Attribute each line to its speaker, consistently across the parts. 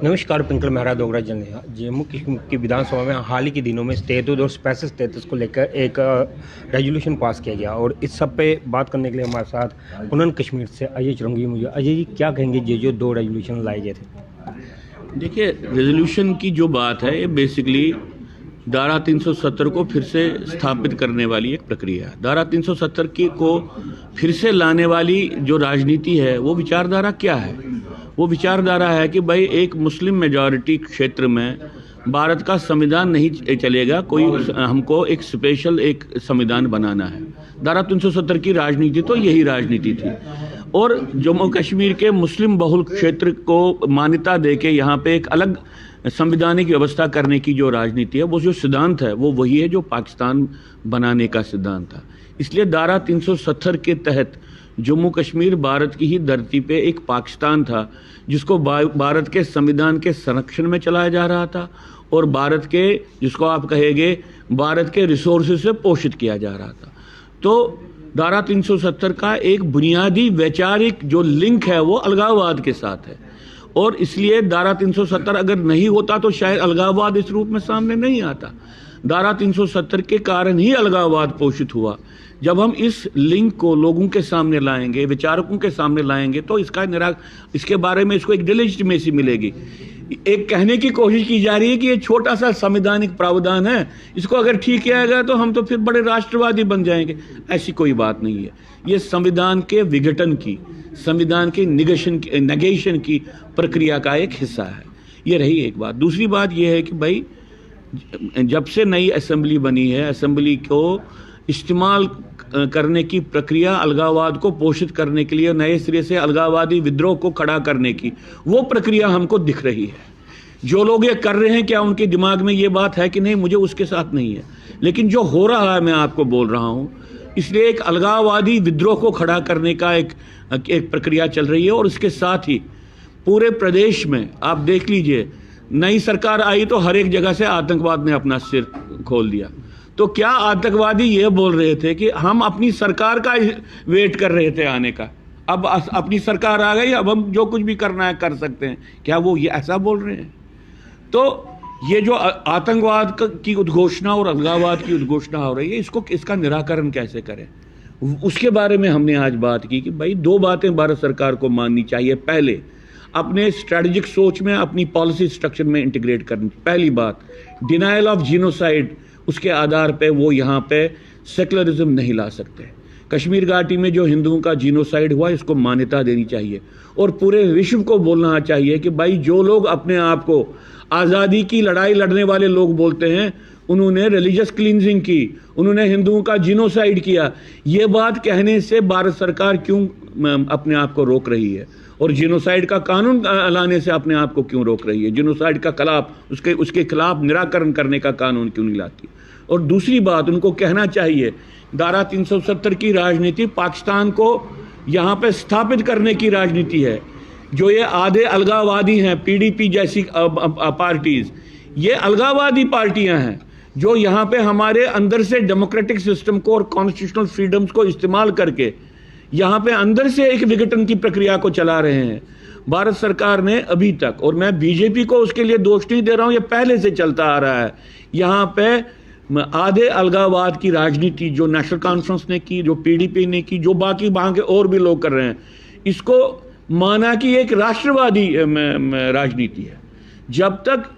Speaker 1: नमस्कार, पिंकल मेहरा डोगरा जम्मू कश्मीर की विधानसभा में हाल ही के दिनों में स्टेटहुड और स्पेशल स्टेटस को लेकर एक रेजोल्यूशन पास किया गया और इस सब पे बात करने के लिए हमारे साथ पुनः कश्मीर से अजय चुरंगी मुझे। अजय जी, क्या कहेंगे ये जो दो रेजोल्यूशन लाए गए थे?
Speaker 2: देखिए, रेजोल्यूशन की जो बात है ये बेसिकली धारा 370 को फिर से स्थापित करने वाली एक प्रक्रिया है। धारा 370 को फिर से लाने वाली जो राजनीति है वो विचारधारा क्या है? वो विचारधारा है कि भाई एक मुस्लिम मेजॉरिटी क्षेत्र में भारत का संविधान नहीं चलेगा, कोई हमको एक स्पेशल एक संविधान बनाना है। धारा 370 की राजनीति तो यही राजनीति थी और जम्मू कश्मीर के मुस्लिम बहुल क्षेत्र को मान्यता देके यहाँ पे एक अलग संविधानिक व्यवस्था करने की जो राजनीति है, वो जो सिद्धांत है वो वही है जो पाकिस्तान बनाने का सिद्धांत था। इसलिए धारा 370 के तहत जम्मू कश्मीर भारत की ही धरती पे एक पाकिस्तान था जिसको भारत के संविधान के संरक्षण में चलाया जा रहा था और भारत के, जिसको आप कहेंगे, भारत के रिसोर्सेज से पोषित किया जा रहा था। तो धारा 370 का एक बुनियादी वैचारिक जो लिंक है वो अलगाववाद के साथ है और इसलिए धारा 370 अगर नहीं होता तो शायद अलगाववाद इस रूप में सामने नहीं आता। धारा 370 के कारण ही अलगाववाद पोषित हुआ। जब हम इस लिंक को लोगों के सामने लाएंगे, विचारकों के सामने लाएंगे, तो इसके बारे में इसको एक डिलेजिटिमेसी मिलेगी। एक कहने की कोशिश की जा रही है कि ये छोटा सा संवैधानिक प्रावधान है, इसको अगर ठीक किया गया तो हम तो फिर बड़े राष्ट्रवादी बन जाएंगे। ऐसी कोई बात नहीं है। ये संविधान के विघटन की, संविधान के नेगेशन की प्रक्रिया का एक हिस्सा है। ये रही एक बात। दूसरी बात ये है कि भाई जब से नई असेंबली बनी है, असेंबली को इस्तेमाल करने की प्रक्रिया अलगाववाद को पोषित करने के लिए, नए सिरे से अलगाववादी विद्रोह को खड़ा करने की वो प्रक्रिया हमको दिख रही है। जो लोग ये कर रहे हैं, क्या उनके दिमाग में ये बात है कि नहीं, मुझे उसके साथ नहीं है, लेकिन जो हो रहा है मैं आपको बोल रहा हूँ। इसलिए एक अलगाववादी विद्रोह को खड़ा करने का एक प्रक्रिया चल रही है और इसके साथ ही पूरे प्रदेश में आप देख लीजिए, नई सरकार आई तो हर एक जगह से आतंकवाद ने अपना सिर खोल दिया। तो क्या आतंकवादी ये बोल रहे थे कि हम अपनी सरकार का वेट कर रहे थे आने का, अब अपनी सरकार आ गई, अब हम जो कुछ भी करना है कर सकते हैं? क्या वो ये ऐसा बोल रहे हैं? तो ये जो आतंकवाद की उद्घोषणा और अलगाववाद की उद्घोषणा हो रही है, इसका निराकरण कैसे करें, उसके बारे में हमने आज बात की कि भाई दो बातें भारत सरकार को माननी चाहिए। पहले, अपने स्ट्रेटेजिक सोच में, अपनी पॉलिसी स्ट्रक्चर में इंटीग्रेट करनी। पहली बात, डिनायल ऑफ जीनोसाइड, उसके आधार पे वो यहाँ पे सेकुलरिज्म नहीं ला सकते। कश्मीर घाटी में जो हिंदुओं का जीनोसाइड हुआ, इसको मान्यता देनी चाहिए और पूरे विश्व को बोलना चाहिए कि भाई जो लोग अपने आप को आज़ादी की लड़ाई लड़ने वाले लोग बोलते हैं, उन्होंने रिलीजियस क्लींजिंग की, उन्होंने हिंदुओं का जीनोसाइड किया। ये बात कहने से भारत सरकार क्यों अपने आप को रोक रही है और जीनोसाइड का कानून लाने से अपने आप को क्यों रोक रही है? जीनोसाइड का खिलाफ, उसके खिलाफ निराकरण करने का कानून क्यों नहीं लाती? और दूसरी बात, उनको कहना चाहिए धारा 370 की राजनीति पाकिस्तान को यहाँ पे स्थापित करने की राजनीति है। जो ये आधे अलगाववादी हैं, पीडीपी जैसी पार्टीज, ये अलगाववादी पार्टियां हैं जो यहाँ पे हमारे अंदर से डेमोक्रेटिक सिस्टम को और कॉन्स्टिट्यूशनल फ्रीडम्स को इस्तेमाल करके यहाँ पे अंदर से एक विघटन की प्रक्रिया को चला रहे हैं। भारत सरकार ने अभी तक, और मैं बीजेपी को उसके लिए दोष नहीं दे रहा हूँ, ये पहले से चलता आ रहा है, यहाँ पे आधे अलगाववाद की राजनीति जो नेशनल कॉन्फ्रेंस ने की, जो पीडीपी ने की, जो बाकी वहाँ के और भी लोग कर रहे हैं, इसको माना कि एक राष्ट्रवादी राजनीति है। जब तक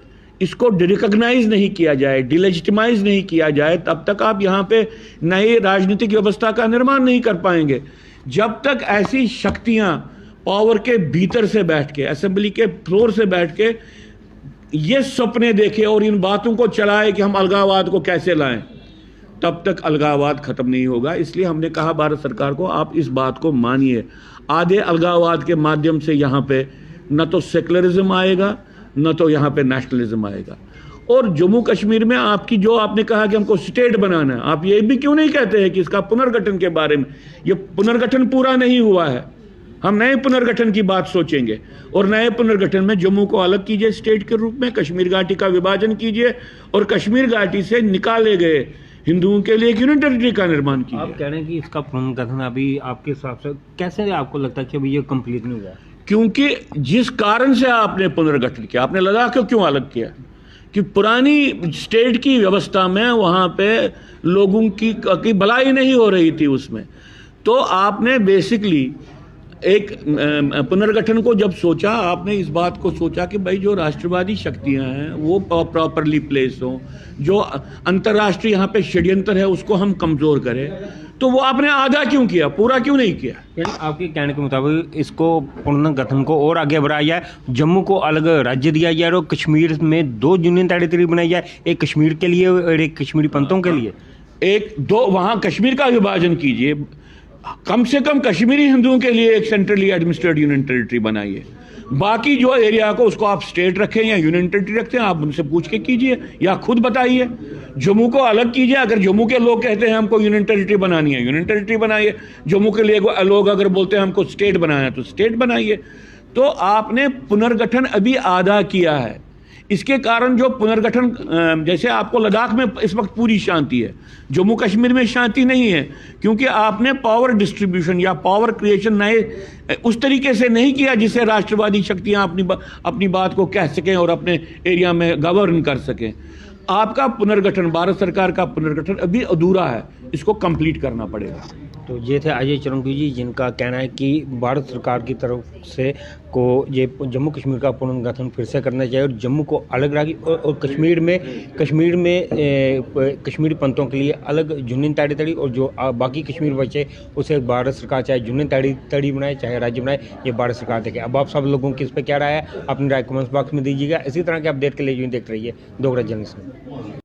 Speaker 2: इसको रिकॉग्नाइज नहीं किया जाए, डिलेजिटिमाइज नहीं किया जाए, तब तक आप यहाँ पे नई राजनीतिक व्यवस्था का निर्माण नहीं कर पाएंगे। जब तक ऐसी शक्तियां पावर के भीतर से बैठ के, असेंबली के फ्लोर से बैठ के ये सपने देखे और इन बातों को चलाए कि हम अलगाववाद को कैसे लाएं, तब तक अलगाववाद खत्म नहीं होगा। इसलिए हमने कहा भारत सरकार को, आप इस बात को मानिए। आधे अलगाववाद के माध्यम से यहाँ पे न तो सेकुलरिज्म आएगा, न तो यहाँ पे नेशनलिज्म आएगा। और जम्मू कश्मीर में आपकी जो आपने कहा कि हमको स्टेट बनाना है, आप ये भी क्यों नहीं कहते हैं कि इसका पुनर्गठन के बारे में? ये पुनर्गठन पूरा नहीं हुआ है, हम नए पुनर्गठन की बात सोचेंगे और नए पुनर्गठन में जम्मू को अलग कीजिए स्टेट के रूप में, कश्मीर घाटी का विभाजन कीजिए और कश्मीर घाटी से निकाले गए हिंदुओं के लिए एक यूनियन टेरिटरी का निर्माण कीजिए।
Speaker 1: आप कह रहे हैं कि इसका पुनर्गठन अभी आपके हिसाब से कैसे, आपको लगता है कि अभी ये कंप्लीट नहीं हुआ?
Speaker 2: क्योंकि जिस कारण से आपने पुनर्गठन किया, आपने लद्दाख को क्यों अलग किया? कि पुरानी स्टेट की व्यवस्था में वहाँ पे लोगों की भलाई नहीं हो रही थी उसमें, तो आपने बेसिकली एक पुनर्गठन को जब सोचा, आपने इस बात को सोचा कि भाई जो राष्ट्रवादी शक्तियां हैं वो प्रॉपरली प्लेस हों, जो अंतर्राष्ट्रीय यहाँ पे षड्यंत्र है उसको हम कमज़ोर करें, तो वो आपने आधा क्यों किया, पूरा क्यों नहीं किया?
Speaker 1: यानी आपके कहने के मुताबिक इसको पुनर्गठन को और आगे बढ़ाया जाए, जम्मू को अलग राज्य दिया जाए और कश्मीर में 2 यूनियन टेरिटरी बनाई जाए, एक कश्मीर के लिए और एक कश्मीरी पंतों के लिए।
Speaker 2: एक दो वहाँ कश्मीर का विभाजन कीजिए, कम से कम कश्मीरी हिंदुओं के लिए एक सेंट्रली एडमिनिस्ट्रेटेड यूनियन टेरिटरी बनाइए। बाकी जो एरिया को उसको आप स्टेट रखें या यूनियन टेरिटरी रखते हैं, आप उनसे पूछ के कीजिए या खुद बताइए। जम्मू को अलग कीजिए, अगर जम्मू के लोग कहते हैं हमको यूनियन टेरिटरी बनानी है, यूनियन टेरिटरी बनाइए। जम्मू के लिए लोग अगर बोलते हैं हमको स्टेट बनाना है, तो स्टेट बनाइए। तो आपने पुनर्गठन अभी आधा किया है। इसके कारण जो पुनर्गठन, जैसे आपको लद्दाख में इस वक्त पूरी शांति है, जम्मू कश्मीर में शांति नहीं है, क्योंकि आपने पावर डिस्ट्रीब्यूशन या पावर क्रिएशन नए उस तरीके से नहीं किया जिससे राष्ट्रवादी शक्तियां अपनी बात को कह सकें और अपने एरिया में गवर्न कर सकें। आपका पुनर्गठन, भारत सरकार का पुनर्गठन अभी अधूरा है, इसको कंप्लीट करना पड़ेगा।
Speaker 1: तो ये थे अजय चरंगी जी, जिनका कहना है कि भारत सरकार की तरफ से को ये जम्मू कश्मीर का पुनर्गठन फिर से करना चाहिए और जम्मू को अलग रखी और कश्मीर में कश्मीरी पंतों के लिए अलग यूनियन टेरिटरी और जो बाकी कश्मीर बचे उसे भारत सरकार चाहे यूनियन टेरिटरी बनाए चाहे राज्य बनाए, ये भारत सरकार देखे। अब आप सब लोगों की इस पर क्या राय है, अपनी राय कमेंट्स बॉक्स में दीजिएगा। इसी तरह के अपडेट के लिए यूं देखते रहिए डोगरा जर्नलिस्ट में।